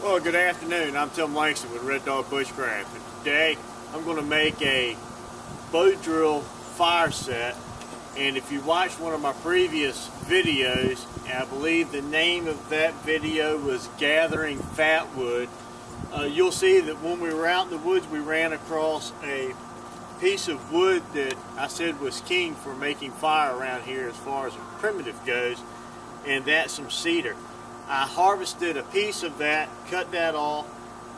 Well, good afternoon. I'm Tim Langston with Red Dog Bushcraft, and today I'm going to make a Bowdrill fire set. And if you watched one of my previous videos, I believe the name of that video was Gathering Fatwood, you'll see that when we were out in the woods we ran across a piece of wood that I said was king for making fire around here as far as primitive goes, and that's some cedar. I harvested a piece of that, cut that off,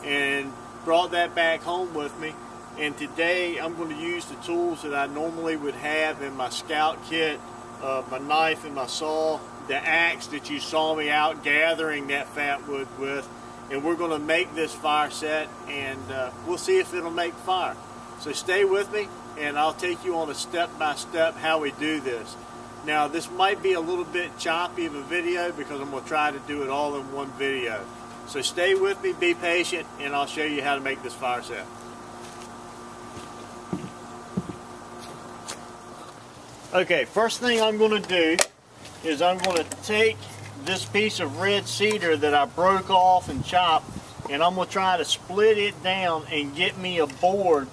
and brought that back home with me. And today I'm going to use the tools that I normally would have in my scout kit, my knife and my saw, the axe that you saw me out gathering that fatwood with, and we're going to make this fire set, and we'll see if it'll make fire. So stay with me and I'll take you on a step-by-step how we do this. Now this might be a little bit choppy of a video because I'm going to try to do it all in one video. So stay with me, be patient, and I'll show you how to make this fire set. Okay, first thing I'm going to do is I'm going to take this piece of red cedar that I broke off and chopped, and I'm going to try to split it down and get me a board,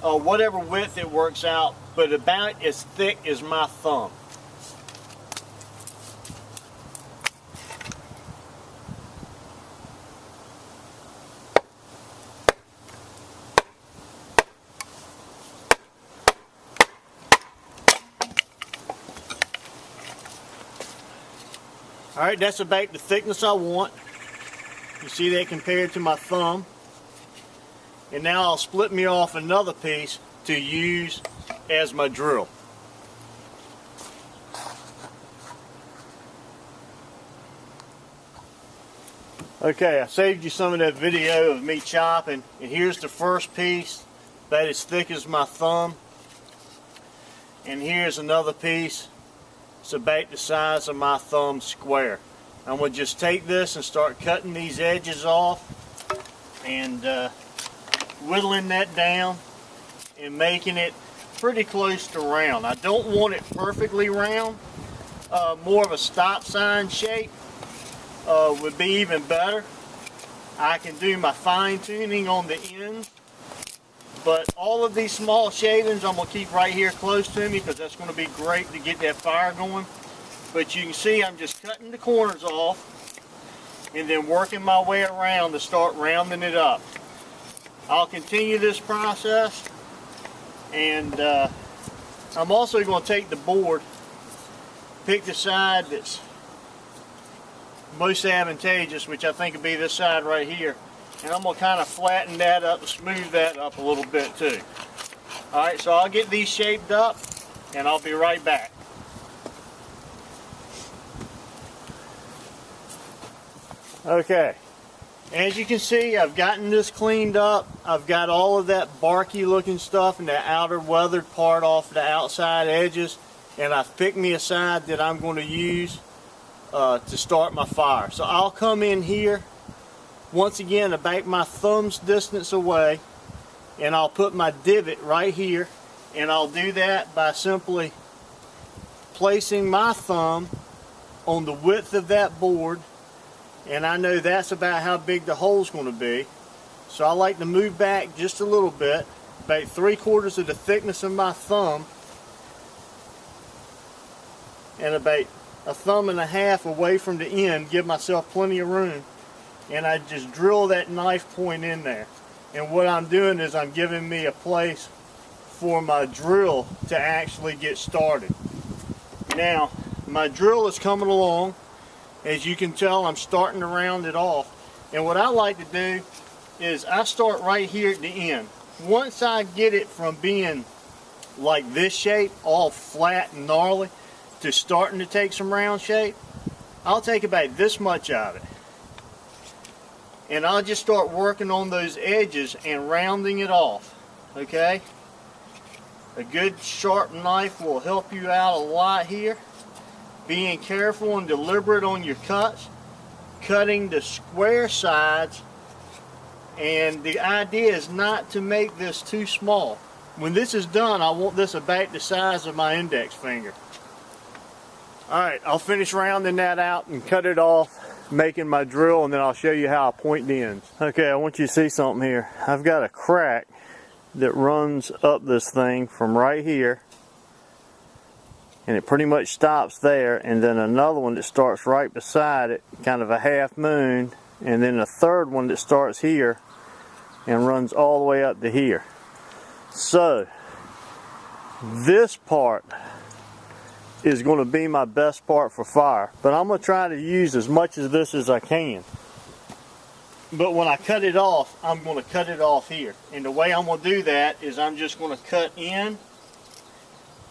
whatever width it works out, but about as thick as my thumb. Alright, that's about the thickness I want. You see that compared to my thumb. And now I'll split me off another piece to use as my drill. Okay, I saved you some of that video of me chopping, and here's the first piece about as thick as my thumb. And here's another piece. It's about the size of my thumb square. I'm going to just take this and start cutting these edges off and whittling that down and making it pretty close to round. I don't want it perfectly round. More of a stop sign shape would be even better. I can do my fine tuning on the ends. But all of these small shavings I'm going to keep right here close to me because that's going to be great to get that fire going. But you can see I'm just cutting the corners off and then working my way around to start rounding it up. I'll continue this process, and I'm also going to take the board, pick the side that's most advantageous, which I think would be this side right here. And I'm going to kind of flatten that up and smooth that up a little bit too. Alright, so I'll get these shaped up and I'll be right back. Okay, as you can see, I've gotten this cleaned up. I've got all of that barky looking stuff and the outer weathered part off the outside edges, and I've picked me a side that I'm going to use to start my fire. So I'll come in here once again about my thumb's distance away, and I'll put my divot right here, and I'll do that by simply placing my thumb on the width of that board, and I know that's about how big the hole's going to be. So I like to move back just a little bit, about 3/4 of the thickness of my thumb, and about 1.5 thumbs away from the end, give myself plenty of room. And I just drill that knife point in there. And what I'm doing is I'm giving me a place for my drill to actually get started. Now, my drill is coming along. As you can tell, I'm starting to round it off. And what I like to do is I start right here at the end. Once I get it from being like this shape, all flat and gnarly, to starting to take some round shape, I'll take about this much of it. And I'll just start working on those edges and rounding it off, okay? A good sharp knife will help you out a lot here. Being careful and deliberate on your cuts, cutting the square sides, and the idea is not to make this too small. When this is done, I want this about the size of my index finger. Alright, I'll finish rounding that out and cut it off making my drill, and then I'll show you how I point the ends. Okay, I want you to see something here. I've got a crack that runs up this thing from right here, and it pretty much stops there, and then another one that starts right beside it, kind of a half moon, and then a third one that starts here and runs all the way up to here. So this part is going to be my best part for fire, but I'm going to try to use as much of this as I can. But when I cut it off, I'm going to cut it off here, and the way I'm going to do that is I'm just going to cut in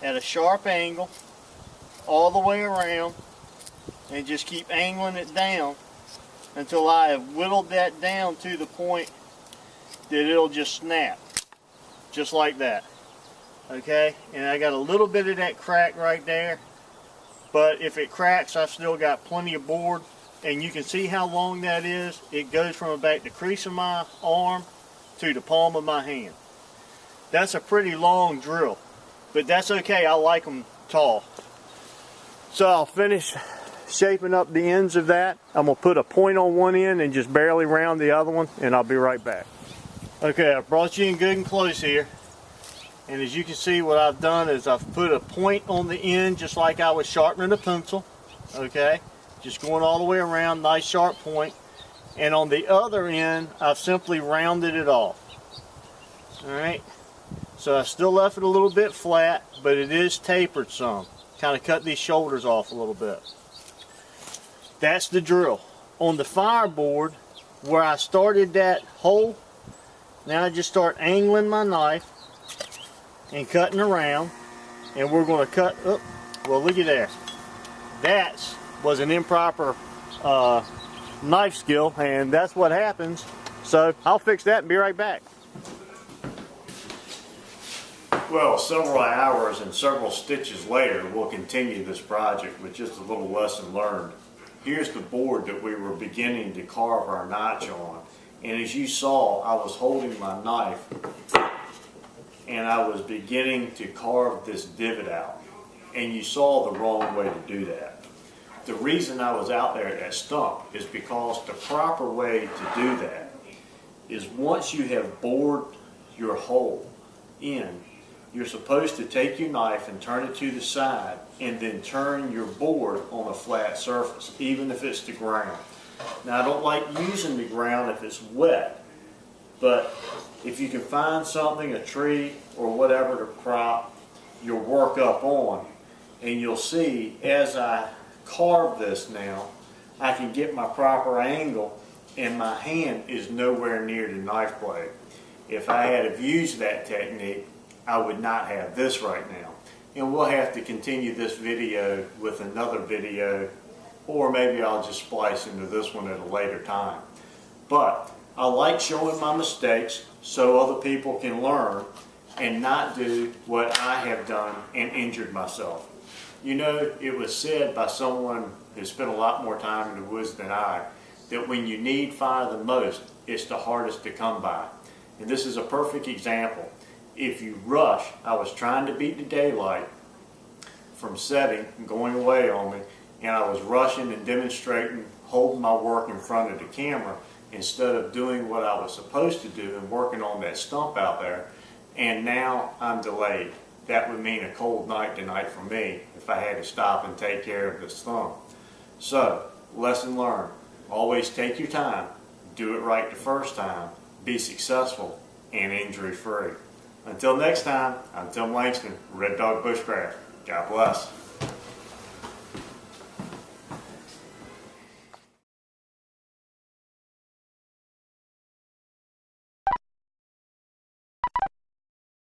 at a sharp angle all the way around and just keep angling it down until I have whittled that down to the point that it'll just snap, just like that. Okay, and I got a little bit of that crack right there, but if it cracks, I've still got plenty of board, and you can see how long that is. It goes from about the crease of my arm to the palm of my hand. That's a pretty long drill, but that's okay. I like them tall. So I'll finish shaping up the ends of that. I'm going to put a point on one end and just barely round the other one, and I'll be right back. Okay, I've brought you in good and close here. And as you can see, what I've done is I've put a point on the end just like I was sharpening a pencil. Okay, just going all the way around, nice sharp point. And on the other end, I've simply rounded it off. Alright, so I still left it a little bit flat, but it is tapered some. Kind of cut these shoulders off a little bit. That's the drill. On the fireboard, where I started that hole, now I just start angling my knife and cutting around, and we're going to cut up. Well, look at there. That was an improper knife skill, and that's what happens. So I'll fix that and be right back. Well, several hours and several stitches later, we'll continue this project with just a little lesson learned. Here's the board that we were beginning to carve our notch on, and as you saw, I was holding my knife and I was beginning to carve this divot out, and you saw the wrong way to do that. The reason I was out there at that stump is because the proper way to do that is once you have bored your hole in, you're supposed to take your knife and turn it to the side and then turn your board on a flat surface, even if it's the ground. Now, I don't like using the ground if it's wet, but if you can find something, a tree or whatever, to prop your work up on, and you'll see as I carve this now, I can get my proper angle and my hand is nowhere near the knife blade. If I had have used that technique, I would not have this right now. And we'll have to continue this video with another video, or maybe I'll just splice into this one at a later time. But I like showing my mistakes so other people can learn and not do what I have done and injured myself. You know, it was said by someone who spent a lot more time in the woods than I, that when you need fire the most, it's the hardest to come by. And this is a perfect example. If you rush, I was trying to beat the daylight from setting and going away on me, and I was rushing and demonstrating, holding my work in front of the camera instead of doing what I was supposed to do and working on that stump out there, and now I'm delayed. That would mean a cold night tonight for me if I had to stop and take care of this thumb. So, lesson learned. Always take your time, do it right the first time, be successful, and injury-free. Until next time, I'm Tim Langston, Red Dog Bushcraft. God bless.